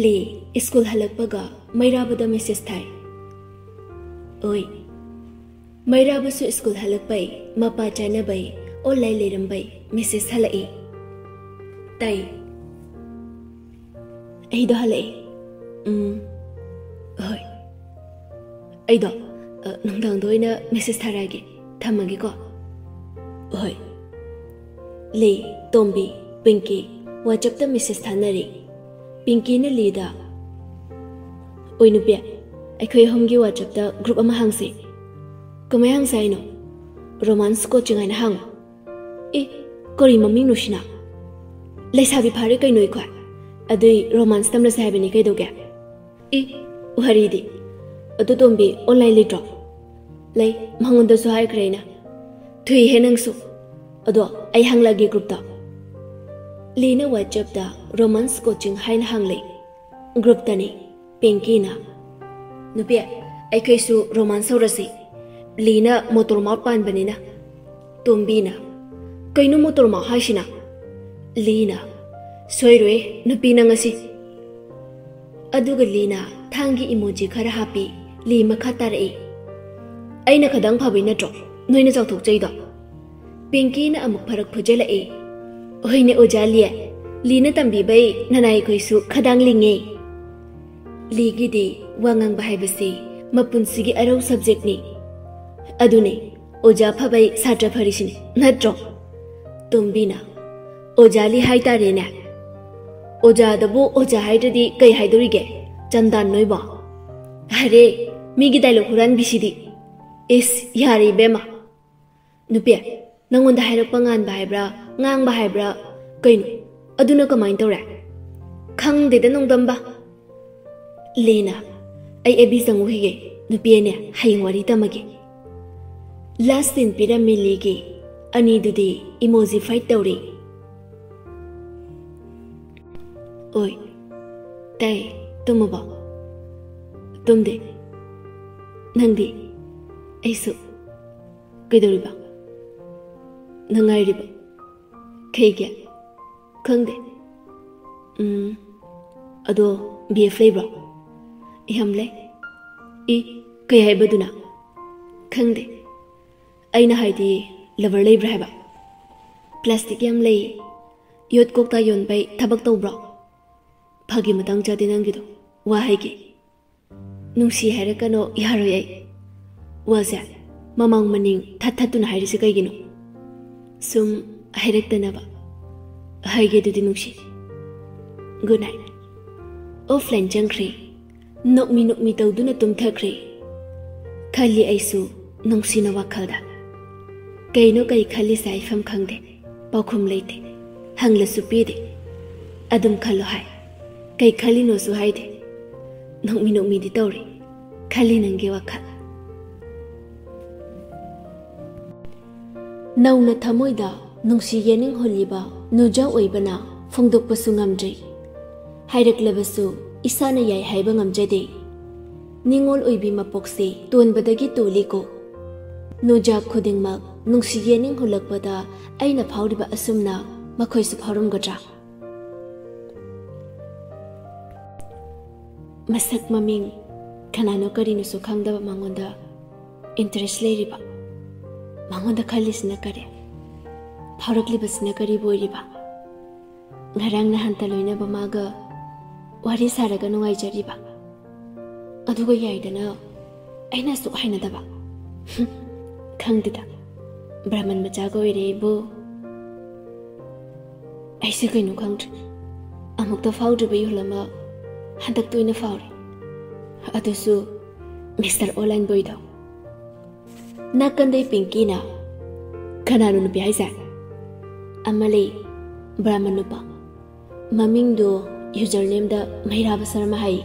ले school हलकपगा मैराबदा message Thai ओय मैराबसु school हलकपै Mopa चाइनाबै online लेरंबै message हलई ताई ऐदो हलई होय ऐदो नंदांग दोइना मेसेज थारागे थमगे को होय ले तोम्बी पिंकी WhatsApp ता मेसेज थानरी पिंकी ने लीदा ओय नुपिया अखोय हमगी WhatsApp ता ग्रुप अमा हांगसे कमाय हांसाइनो रोमांस कोचिंग आइना हांग ए करी मम्मी नुशिना लेसाबी फारे कई नोय ख्वा अदुई रोमांस तमला साहेबनी कई दोगे ए वरीदी अदु तोम्बी ऑनलाइन लेट्रो ले मंगोंदा सु हाय क्रेना थुई हे नंगसु अदो आई हांगलागी ग्रुप ता लेना WhatsApp दा रोमांस कोचिंग हाइन हांगले ग्रुप तने पिंकी ना नुपिया अखैसु रोमांस होरसी लेना मोटरमा पान बनेना तोम्बीना कइनो मोटरमा हाइसिना लेना सोइरोए नुपी नंगसी अदुगा लेना थांगी इमोजी खरा हापी ले मखा तारई अइना खदंग फबई नट्रो नोइना जावथोक जैदो पिंकी ना अमुक फरक फुजेलई ओइने ओजालिया लीना तंबीबै ननाई कोइसु खदांग लिंगे लीगिदि वांगांग बाहायबसी मपुनसिगी अरौ सब्जेक्ट नि अदुने ओजा फबै सात्र फरिसिनि नट्रो तुंबीना ओजाली हाइतारेना ओजा दबो ओजा हाइददि कै हाइदोरिगे चंदान नोइबो अरे मिगी डायलॉग हुरान बिसिदि इस यारी बेमा नुपिया नंगोंदा हाइरकपा ngan बाहायब्रा ngang बाहायब्रा कैनो अदुना कमाइन तौरे खंगदेदा नोंदंबा लेना आई एबी संगु हिगे नुपियाने हाइंग वारी तमगे लास्ट दिन पिरा मिलीगे अनि दुदि इमोजी फाइट तौरे ओय ताई तुमबा तुमदे नंदी ऐसु कैदोरिबा नंगाइरिबा खेगे खंगदे अदो BF लेब्रा इहमले इ कै हाइबदुना खंगदे अइना हाइदि लवर लेब्रा हाइबा प्लास्टिक याम ले योद कोकता योनबै थबक तौब्रा फागी मतंग जादे नंगिदो वा हाइगे नुंसी हाइरकनो यारोय आई वाजा ममांग मनिंग थथथुना हाइरिसे कैगिनो सुम हाइरक्तनबा हाइगे दुदि नुंसी गुड नाइट ऑफलाइन जंख्रे नोकमी तौदुना तुमथख्रे खाली ऐसु नुंसीना वाखलदा कैनो कै खाली साइफम खंगदे पाखुम लेते हंगलसु पीदे अदुम खलो हाय कै खाली नोसु हाइदे नोकमी दि तौरे खाली नंगे वाखल नौना थमोइदा नुंसी येनिंग होलिबा नुजा ओइबना फोंदोकपसु ngamjai हाइरक्लबसु इसाना याय हाइबा ngamjade निंगोल ओइबी मपोक्से तोनबदगी तोलिको नुजा खुदिंगमक नुंसी येनिंग होलकपदा अइना फाउरिबा असुमना मखोइसु फारुमगद्रा मसक ममिंग खनानो करिनुसु खंगदबा मंगोंदा इंटरेस्ट लेरिबा मंगोंदा खालिसना करे फाउरक्लिबसना करी बोइरिबा ngarang na hanta loina bamaga wari saraga nungai jariba aduga yaidana aina su haina daba khangdida brahman macha go ire bo aise kainu khangd amuk ta faudu be yulama handak toina fauri adusu Mr. Online boy do nakandai pinky na kananu nupi haisa amale brahman nupa maming do username da Mairaba Sarma hai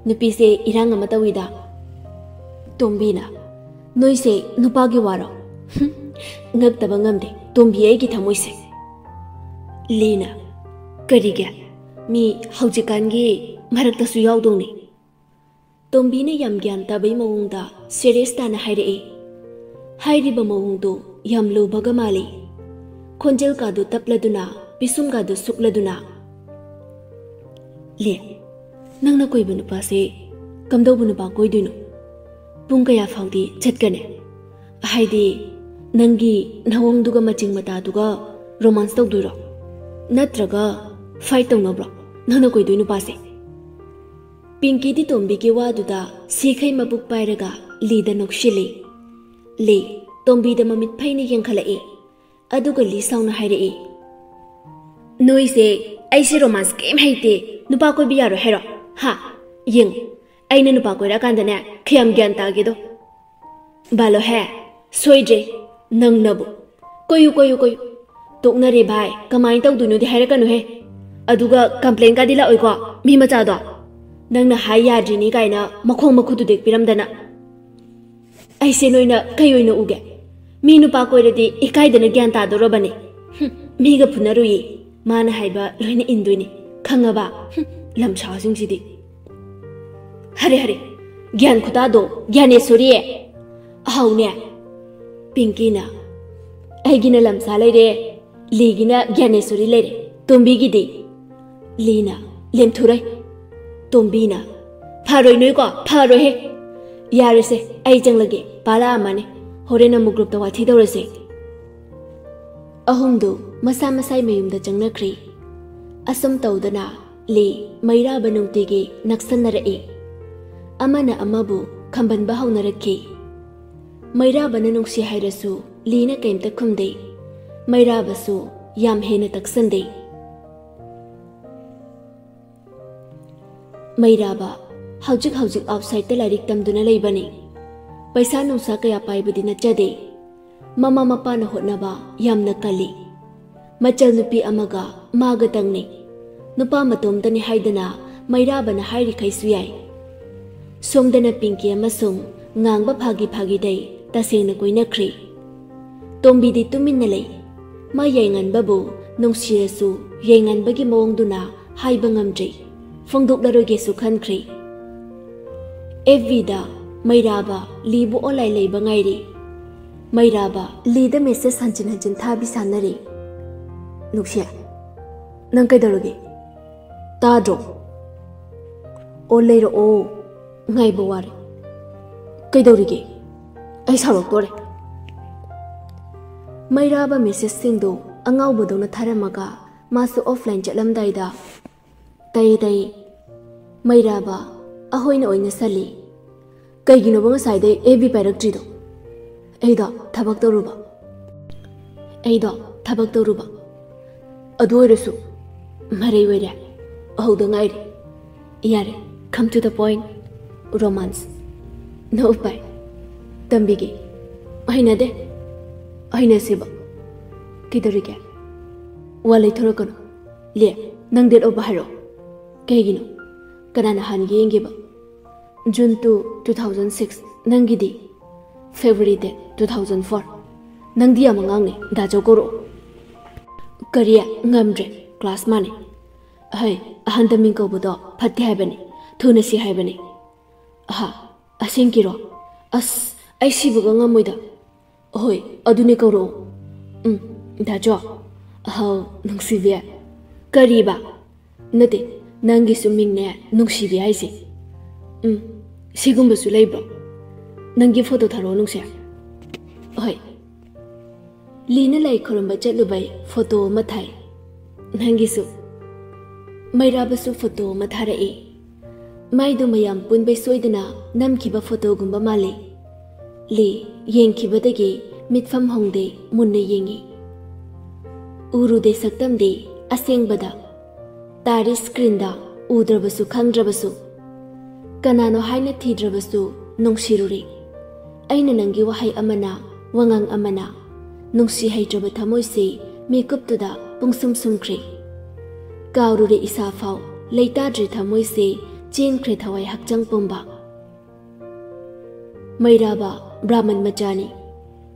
nupi se irang amata wida tombina noi se nupa gi waro ngak taba ngamde tombi ai gi thamoi se lena kariga mi haujikan gi marak ta su yaw dong ni tombi ne yam gyan ta bai mawung da serious ta na haire e hairi ba mawung do yam lo baga mali khonjel ka do tapladuna pisum ga do sukladuna Le, nang na koiba nupa se kamdauba nupa koiduino. Pung kaya faudi chatkane. Haidi nangi nawongduga maching mataduga romance tawduiro. Natraga fight tawnabro. Nang na koiduino pa se. Pinky di Tombi ki waduda sikhai mabuk pairaga lida nokshili. Le, Tombi da mamit paini yang khalai. Aduga li sauna hairi. Noi se aisi romance game haite nupa koi biyaro hero. Ha, yeng. Aina nupa koi ra kandane khiyam gyan tagido. Balo he, soidre, nang nabu. Koyu. Toknare bhai, kamain tawduino di hairakanu he. Aduga complain ka dila oiko mi machado. Nang na hai yadrini kaina makhong makhudu dek piramdana. Aise noina kayoina uge. Mi nupa koiradi ikaidana gyan tadorobani. Miga punarui mana haiba loina induini. Khangnaba lamcha singsidi. Hare gyan khutado gyane soriye. Haune Pinky na aigina lamsa leire ligina gyane sori leire. Tombi gidi Lina lemthurai. Tombi na pharoi noi ko pharoi he. Yare se ai janglage pala amane horena mu group ta wathi dawrase. Ahumdu masa masai mayumda jangnakri. Asam tawdana le maira banungtigi naksannarai. Amana amabu khambanba haunarakki. Maira bananungsi hairasu lina kaimta khumdei. Maira basu yam hena taksandei. Mairaba haujik outside the larik tamduna leibani. Paisa nungsa kaya paibadi nachade. Mama mapa na hotnaba yamna kali. Machal nupi amaga maga tangni. Nupa matomdani haidana Mairaba na hairi kaisuyay. Somdana Pinky amasung ngangba phagi day taseng na koinakri. Tombi di tumin na lay. Ma yayngan babu nungsirasu yayngan bagi mawongduna haiba ngamjay. Fongdok laroge su khankri. Evida Mairaba libu olai leiba ngairi. Mairaba lida message hanjin thabi sanari. Nuksya nang kaidoroge tadro oleiro o ngaiba ware kaidorige ai sarok tore. Mairaba message singdo angau bodona tharamaga masu offline chatlamdaida tay Mairaba ahoina oina sali kaigino banga saide ebi pairaktrido eido thabak toruba adu oirasu marei were ahoda ngairi yare come to the point romance no pai tambigi aina de aina seba kidorige walai thorokono le nang det oba haro kaigino kanana han yengeba June 2 2006 nangidi February 2004 nangdi amangangne dajokoro kariya ngamdre class mane hai ahanda min ko bodo phatte haibani thuna si haibani ha asengkiro as ai sibuga ngamoida hoi adune koro dajo how nungsibia kariba nate nangi sumingne nungsibi aise sigumba su leibro nangi photo tharo nungse hoi lina lai khoromba chatlubai photo mathai nangi su Mairaba su photo matharai maidu mayam punbai soidana namkiba photo gumba male le yengkibadagi mitfam hongde munne yengi urude saktamde asengbada tari screen da udrabasu khangdrabasu kanano haina thidrabasu nungsiruri aina nangi wahai amana wangang amana nungsi haidraba thamoise makeup to da pungsum sumkre kaurure isa fau leitadri thamoise chen khre thawai hakchang pomba Mairaba brahman machani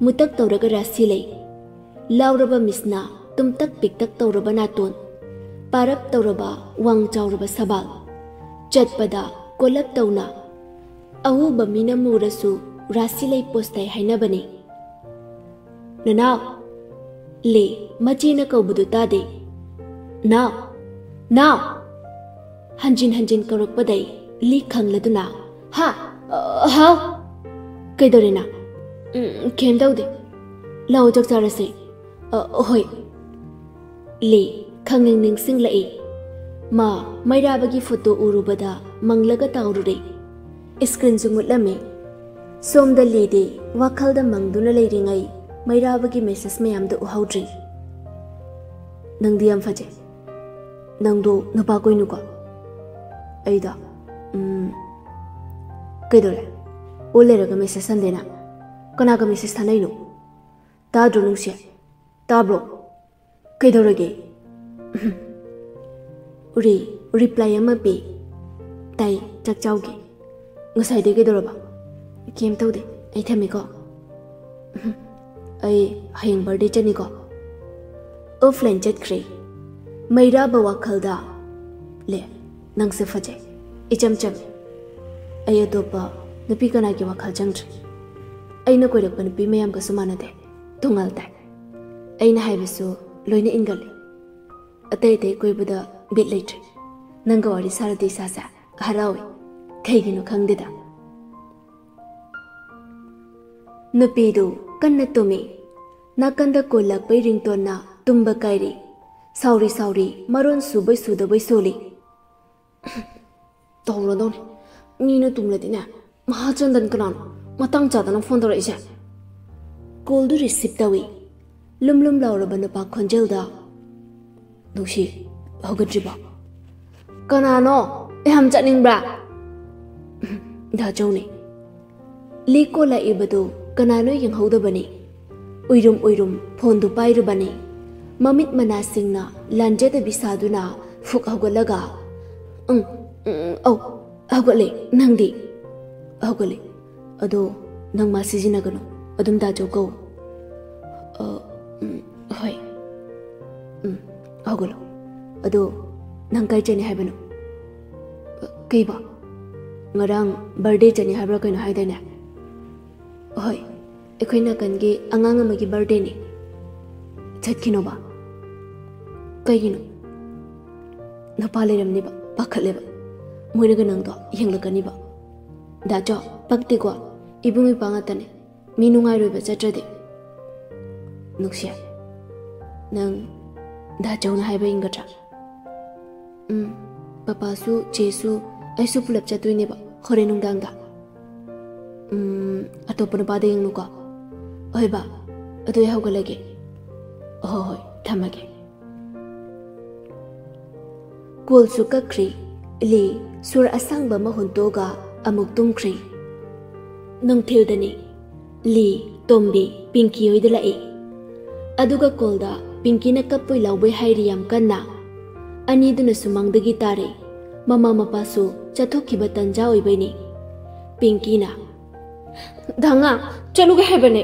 mutak tawraga rasi lei lauraba misna tumtak piktak tawraba naton parap tawraba wang chawraba sabal chatpada kolap tawna ahuba mina murasu rasi lei postai hainabani nana le machina kaubudu tade now hanjin hanjin kaurakpadai Lee khangladuna ha how kaidorina kem daude law jak charase hoi Lee khangning ning singlai ma mairabagi photo urubada manglaga taurure screen zumutlame somda Lee wakhalda mangduna leiringai mairabagi message mayamda uhaudri nangdi am faje nangdo nupa koinu ko aida kaidore oleraga message sandena kanaga message thanaino tadro nungse tabro kaidorage reply ama pe tai chak chauge ngasai de kaidoraba kem taude ai thami ko ai hayang birthday chani ko offline chat khre maira ba wakhalda le nang se faje icham cham ai adopa nupi kana ki wakhal changri aina koirak pan pi mayam ka sumana de tungal ta aina haibisu loina ingal atai te koibada bit late nanga wari sarati sasa harawi kaigino khangdeda nupidu kanna tumi nakanda kolak pai rington na tumba kairi sauri maron subai sudabai soli tawla don ni na tumladina mahachandan kanan matang chadana phone dora isa call du receive tawi lumlum lauraba napa khonjelda nushi hogadriba kanano eham chaningbra da jawni liko la ibadu kanano yang hodabani uirum phone du pairubani mamit mana singna lanjeda bisaduna fuk hogalaga hogale nangdi hogale ado nang ma sijina gano adum da jogo hoi hogalo ado nang kai chani haibano kaiba ngarang birthday chani habra kaino haidane hoi ekoina kange angang amagi birthday ni chatkino ba kaigino napale ramni ba pakhaleba moinaga nangdo yenglakani ba dajo pakti ko ibungi pangatane minungai roiba chatrade nuksya nang dajo na haiba ingatra papa su jesu aisu pulap chatuine ba khore nungdangda atopana pade yengnuka oiba ado yahugalage hoi thamage kol su kakri Lee Sorensangbam mahuntoga amuk tumkri nang thildani Lee Tombi Pinky oidala e aduga kolda Pinky na kapoi lawbai hairi yam kanna ani duna sumangdagi tare mama mapasu chathokhiba tanja oibaini Pinky na danga chaluga hebane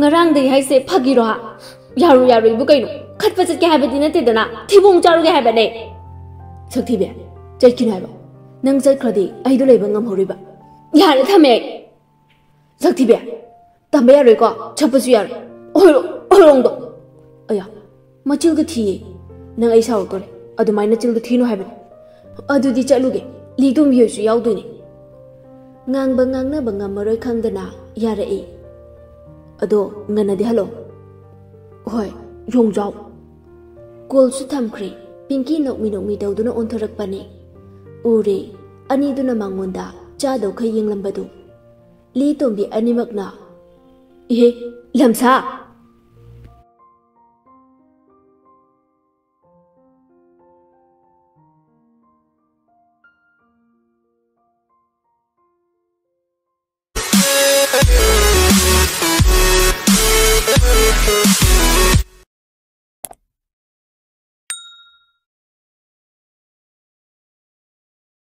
ngarang dei haise phagiro ha yaru ibu kaino khatpa chatke habadi nate dana thibung charuga hebane saktibe chaikin haiba nang chaikradi aido leiba ngamhoriba yare thame saktibe tambe yare ko chapasu yare orongdo aya machilga thi nang ai saw tore adu maina chilga thino haiba adu di chaluge lidum yesu yauduni ngangba ngangna bangamaroi khangdana yare e ado ngana di halo hoi yongjao kol su thamkhri Pinky nokmi dauduna ontharakpani ure ani duna mangonda chadau khai yenglambadu Lee Tombi animakna lamsa